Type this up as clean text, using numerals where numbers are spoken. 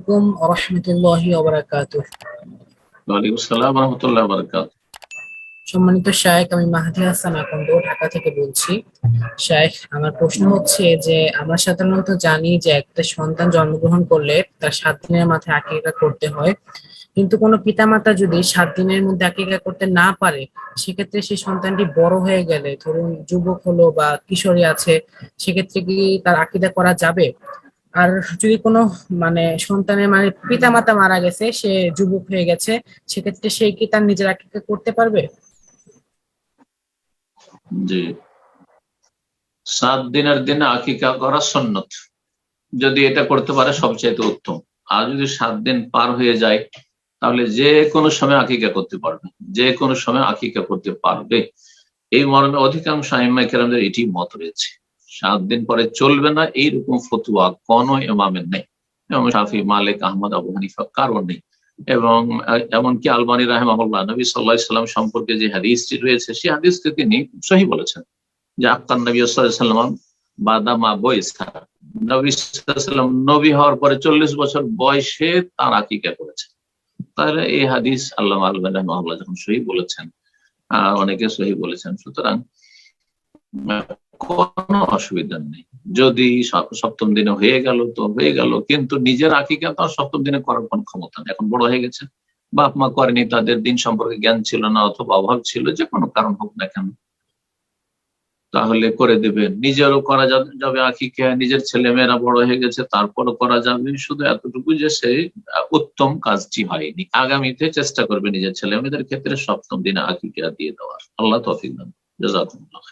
আলাইকুম ওয়া রাহমাতুল্লাহি ওয়া বারাকাতুহু। ওয়ালাইকুম আসসালাম ওয়া রাহমাতুল্লাহি ওয়া বারাকাতুহু। সম্মানিত শায়েখ, আমি মাহদি হাসান আকন্দ ঢাকা থেকে বলছি। শায়েখ, আমার প্রশ্ন হচ্ছে যে আমরা সাধারণত জানি যে একটা সন্তান জন্মগ্রহণ করলে তার 7 দিনের মাথায় আকিকা করতে হয়, কিন্তু কোনো পিতামাতা যদি 7 দিনের মধ্যে আকিকা করতে না পারে, সেক্ষেত্রে সেই সন্তানটি বড় হয়ে গেলে, ধরুন যুবক হলো বা কিশোরী আছে, সেক্ষেত্রে কি তার আকিকা করা যাবে? আর যদি কোনো সন্তানের পিতামাতা মারা গেছে, সে যুবক হয়ে গেছে, সেক্ষেত্রে সে কি তার নিজের আকিকা করতে পারবে? জি, 7 দিনের দিনে আকিকা করা সুন্নত। যদি এটা করতে পারে সবচাইতে উত্তম। আর যদি 7 দিন পার হয়ে যায় তাহলে যে কোনো সময় আকিকা করতে পারবে, যে কোনো সময় আকিকা করতে পারবে। এই মর্মে অধিকাংশ আইম্মায়ে কেরামদের এটি মত রয়েছে। 7 দিন পরে চলবে না এইরকম ফতোয়া কোন ইমামের নেই। ইমাম শাফি, মালিক, আহমদ, আবু হানিফা কারোর নেই। এবং এমনকি আলবানী রাহিমাহুল্লাহ নবী সাল্লাল্লাহু আলাইহি সাল্লাম সম্পর্কে যে হাদিসটি রয়েছে সেই হাদিসকে তিনি সহিহ বলেছেন, যে আক্কান নবী সাল্লাল্লাহু আলাইহি সাল্লাম বাদামা বয়সা, নবী সাল্লাল্লাহু আলাইহি সাল্লাম নবী হওয়ার পরে 40 বছর বয়সে তার আকিকা করেছেন। তাহলে এই হাদিস আল্লামা আলবানী রাহিমাহুল্লাহ যখন সহিহ বলেছেন, অনেকে সহিহ বলেছেন, সুতরাং কোনো অসুবিধা নেই। যদি 7ম দিনে হয়ে গেল তো হয়ে গেল, কিন্তু নিজের আকিকা তো আর 7ম দিনে করার কোন ক্ষমতা নেই। এখন বড় হয়ে গেছে, বাপ মা করেনি, তাদের দিন সম্পর্কে জ্ঞান ছিল না অথবা অভাব ছিল, যে কোনো কারণ হোক না কেন, তাহলে করে দেবেন। নিজেরও করা যাবে আকিকা, নিজের ছেলে মেয়েরা বড় হয়ে গেছে তারপরও করা যাবে। শুধু এতটুকু যে সে উত্তম কাজটি হয়নি, আগামীতে চেষ্টা করবে নিজের ছেলে মেয়েদের ক্ষেত্রে 7ম দিনে আকিকা দিয়ে দেওয়ার। আল্লাহ তৌফিক দান। জাযাকুমুল্লাহ।